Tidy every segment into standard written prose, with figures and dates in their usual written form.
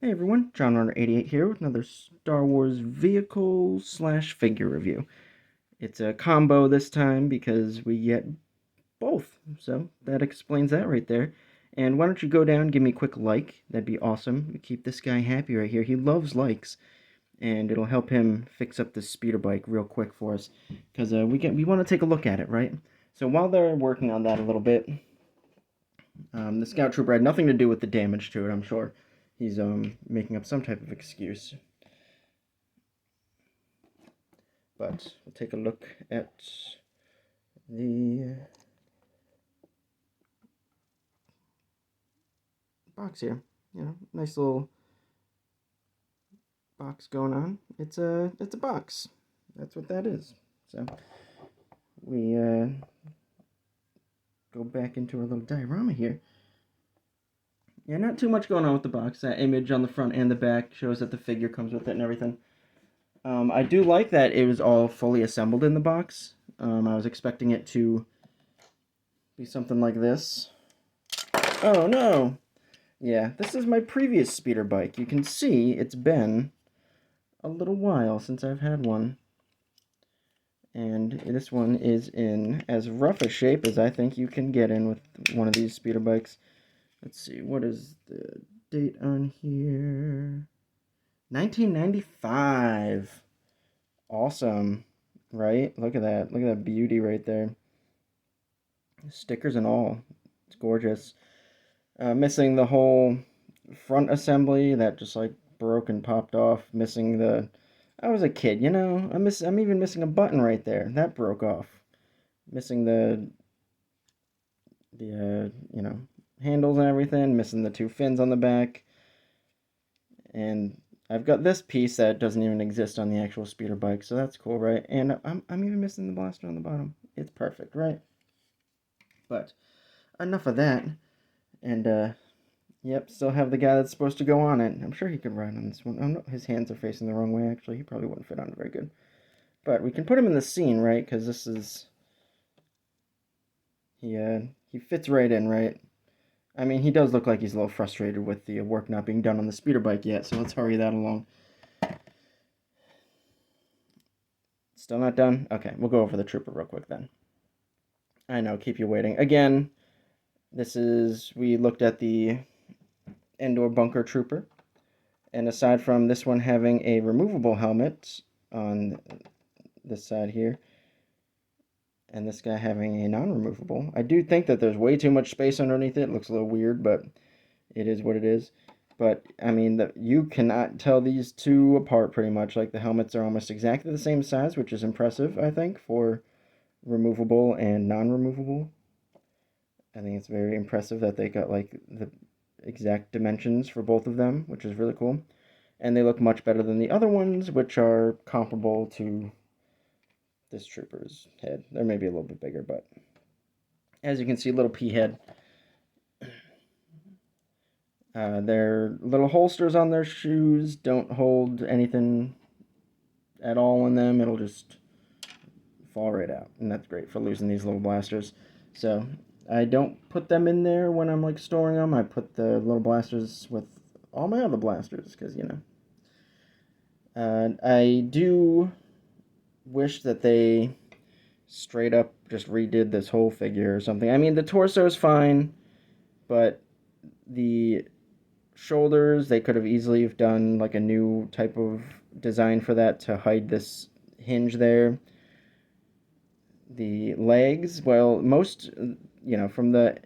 Hey everyone, John Runner 88 here with another Star Wars vehicle slash figure review. It's a combo this time because we get both, so that explains that right there. And why don't you go down, give me a quick like, that'd be awesome. We keep this guy happy right here. He loves likes, and it'll help him fix up this speeder bike real quick for us, because we want to take a look at it, right? So while they're working on that a little bit, the Scout Trooper had nothing to do with the damage to it, I'm sure. He's making up some type of excuse. But we'll take a look at the box here. You know, nice little box going on. It's a box. That's what that is. So we go back into our little diorama here. Yeah, not too much going on with the box. That image on the front and the back shows that the figure comes with it and everything. I do like that it was all fully assembled in the box. I was expecting it to be something like this. Oh no! Yeah, this is my previous speeder bike. You can see it's been a little while since I've had one. And this one is in as rough a shape as I think you can get in with one of these speeder bikes. Let's see, what is the date on here? 1995. Awesome, right? Look at that. Look at that beauty right there. Stickers and all. It's gorgeous. Missing the whole front assembly that just like broke and popped off. Missing the... I was a kid, you know. I'm even missing a button right there. That broke off. Missing the handles and everything. Missing the two fins on the back. And I've got this piece that doesn't even exist on the actual speeder bike, so that's cool, right? And I'm even missing the blaster on the bottom. It's perfect, right? But enough of that. And yep, still have the guy that's supposed to go on it. I'm sure he could ride on this one. Oh no, his hands are facing the wrong way, actually. He probably wouldn't fit on it very good. But we can put him in the scene, right? Because this is... he fits right in, right? I mean, he does look like he's a little frustrated with the work not being done on the speeder bike yet, so let's hurry that along. Still not done? Okay, we'll go over the trooper real quick then. I know, keep you waiting. Again, we looked at the Endor Bunker Trooper. And aside from this one having a removable helmet on this side here, and this guy having a non-removable, I do think that there's way too much space underneath it. It looks a little weird, but it is what it is. But, I mean, you cannot tell these two apart pretty much. Like, the helmets are almost exactly the same size, which is impressive, I think, for removable and non-removable. I think it's very impressive that they got, like, the exact dimensions for both of them, which is really cool. And they look much better than the other ones, which are comparable to this trooper's head. They're maybe a little bit bigger, but as you can see, little pea head. Their little holsters on their shoes don't hold anything at all in them. It'll just fall right out, and that's great for losing these little blasters. So I don't put them in there when I'm like storing them. I put the little blasters with all my other blasters, because I do wish that they straight up just redid this whole figure or something. I mean, the torso is fine, but the shoulders, they could have easily have done like a new type of design for that to hide this hinge there. The legs, well, most, from the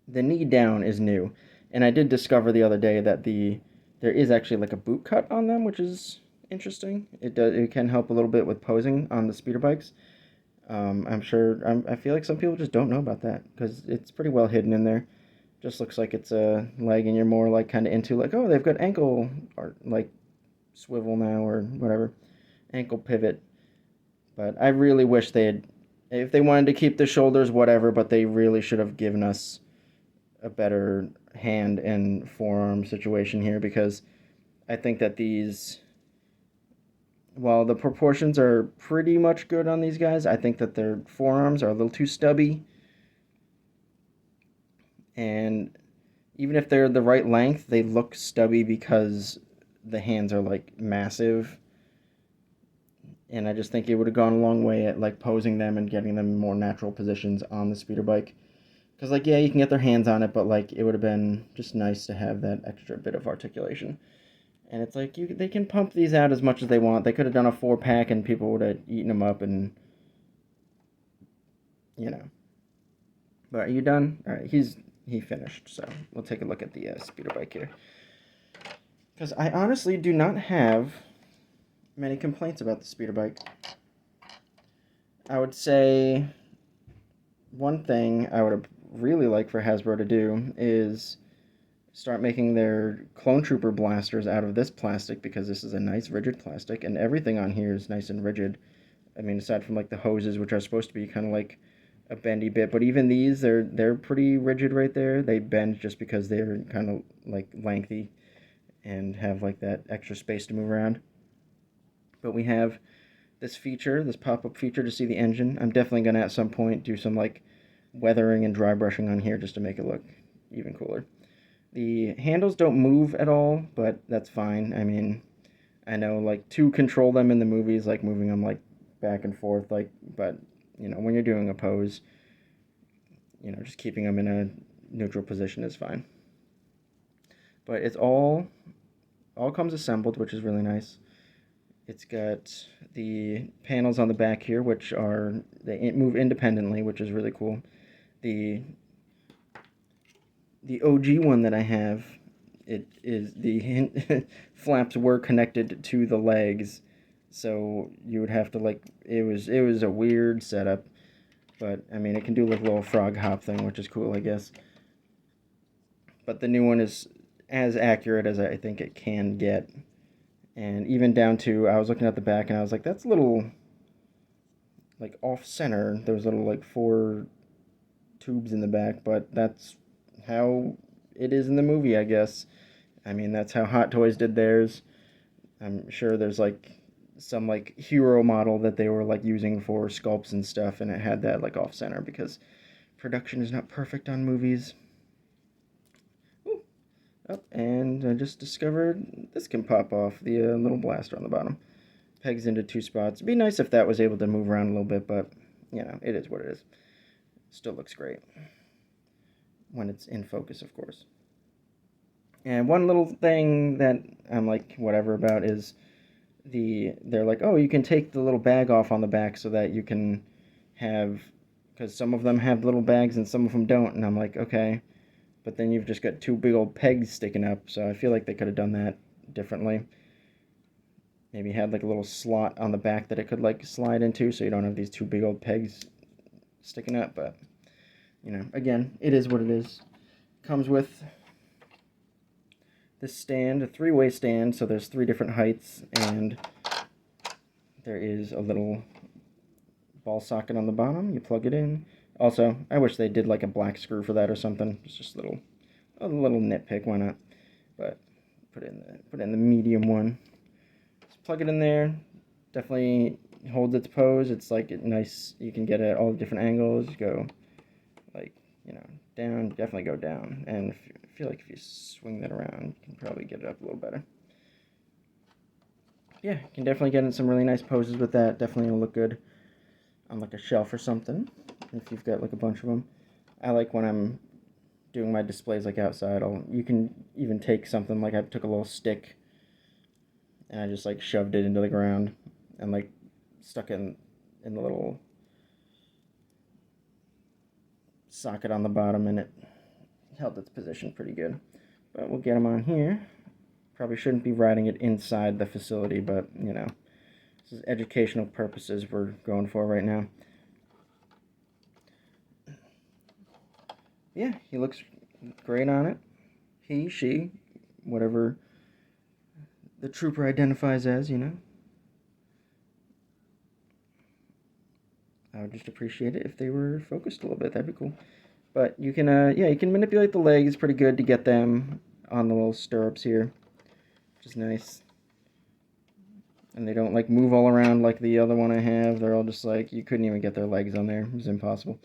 knee down is new. And I did discover the other day that there is actually like a boot cut on them, which is interesting. It can help a little bit with posing on the speeder bikes. I feel like some people just don't know about that because it's pretty well hidden in there. Just looks like it's a leg, and you're more like kind of into like, oh, they've got ankle or like swivel now or whatever, ankle pivot. But I really wish if they wanted to keep the shoulders, whatever, but they really should have given us a better hand and forearm situation here, because I think that while the proportions are pretty much good on these guys, I think that their forearms are a little too stubby. And even if they're the right length, they look stubby because the hands are like massive. And I just think it would have gone a long way at like posing them and getting them in more natural positions on the speeder bike. Because like yeah, you can get their hands on it, but like it would have been just nice to have that extra bit of articulation. And it's like they can pump these out as much as they want. They could have done a 4-pack and people would have eaten them up and you know. But are you done? All right, he finished. So we'll take a look at the speeder bike here. Because I honestly do not have many complaints about the speeder bike. I would say one thing I would really like for Hasbro to do is start making their Clone Trooper blasters out of this plastic, because this is a nice rigid plastic and everything on here is nice and rigid. I mean, aside from like the hoses, which are supposed to be kind of like a bendy bit, but even these, they're pretty rigid right there. They bend just because they're kind of like lengthy and have like that extra space to move around. But we have this feature, this pop-up feature to see the engine. I'm definitely going to at some point do some like weathering and dry brushing on here just to make it look even cooler. The handles don't move at all, but that's fine. I mean, I know like to control them in the movies, like moving them like back and forth, like, but you know, when you're doing a pose, you know, just keeping them in a neutral position is fine. But it's all comes assembled, which is really nice. It's got the panels on the back here, which are, they move independently, which is really cool. The OG one that I have, it is the flaps were connected to the legs, so you would have to like, it was a weird setup, but I mean it can do like a little frog hop thing, which is cool, I guess. But the new one is as accurate as I think it can get. And even down to, I was looking at the back and I was like, that's a little like off center. There was little like 4 tubes in the back, but that's how it is in the movie, I guess. I mean, that's how Hot Toys did theirs. I'm sure there's like some like hero model that they were like using for sculpts and stuff, and it had that like off center because production is not perfect on movies. Ooh. Oh, and I just discovered this can pop off, the little blaster on the bottom. Pegs into 2 spots. It'd be nice if that was able to move around a little bit, but you know, it is what it is. Still looks great when it's in focus, of course. And one little thing that I'm like whatever about is they're like, oh, you can take the little bag off on the back so that you can have, because some of them have little bags and some of them don't, and I'm like, okay, but then you've just got 2 big old pegs sticking up, so I feel like they could have done that differently. Maybe had like a little slot on the back that it could like slide into, so you don't have these 2 big old pegs sticking up. But you know, again, it is what it is. Comes with this stand, a 3-way stand, so there's 3 different heights, and there is a little ball socket on the bottom. You plug it in. Also, I wish they did like a black screw for that or something. It's just a little nitpick. Why not? But put it in the medium one. Just plug it in there. Definitely holds its pose. It's like nice. You can get it at all different angles. Go like, you know, down. Definitely go down. And I feel like if you swing that around, you can probably get it up a little better. Yeah, you can definitely get in some really nice poses with that. Definitely will look good on like a shelf or something, if you've got like a bunch of them. I like when I'm doing my displays like outside, you can even take something, like I took a little stick and I just like shoved it into the ground and like stuck it in the little socket on the bottom, and it held its position pretty good. But we'll get them on here. Probably shouldn't be riding it inside the facility, but you know, this is educational purposes we're going for right now. Yeah, he looks great on it. He, she, whatever the trooper identifies as, you know. I would just appreciate it if they were focused a little bit. That'd be cool. But you can, yeah, you can manipulate the legs pretty good to get them on the little stirrups here, which is nice. And they don't like move all around like the other one I have. They're all just like, you couldn't even get their legs on there. It was impossible.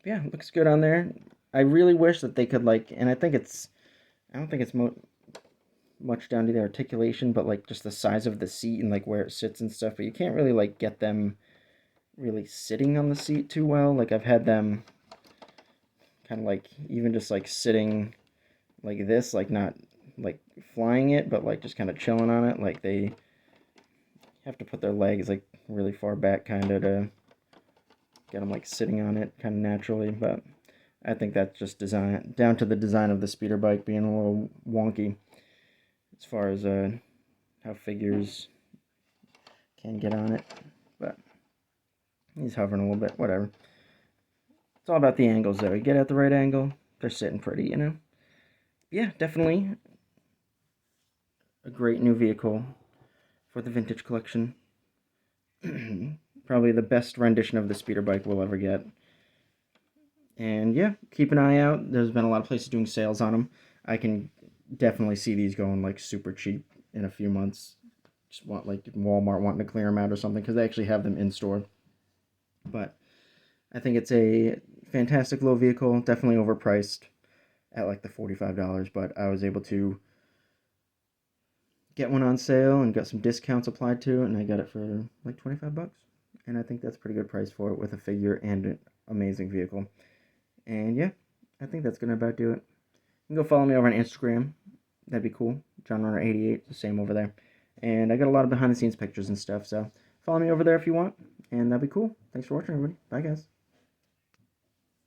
Yeah, looks good on there. I really wish that they could, like, and I don't think it's much down to the articulation, but like just the size of the seat and like where it sits and stuff. But you can't really like get them really sitting on the seat too well. Like I've had them kind of like even just like sitting like this, like not like flying it, but like just kind of chilling on it. Like they have to put their legs like really far back kind of to get them like sitting on it kind of naturally. But I think that's just down to the design of the speeder bike being a little wonky as far as how figures can get on it. But he's hovering a little bit, whatever. It's all about the angles though. You get at the right angle, they're sitting pretty, you know? Yeah, definitely a great new vehicle for the vintage collection. Probably the best rendition of the speeder bike we'll ever get. And yeah, keep an eye out. There's been a lot of places doing sales on them. I can definitely see these going like super cheap in a few months. Just want like Walmart wanting to clear them out or something because they actually have them in store. But I think it's a fantastic little vehicle, definitely overpriced at like the $45, but I was able to get one on sale and got some discounts applied to it, and I got it for like 25 bucks. And I think that's a pretty good price for it with a figure and an amazing vehicle. And yeah, I think that's gonna about do it. You can go follow me over on Instagram. That'd be cool. JohnRunner88, the same over there. And I got a lot of behind the scenes pictures and stuff, so follow me over there if you want, and that'd be cool. Thanks for watching, everybody. Bye, guys.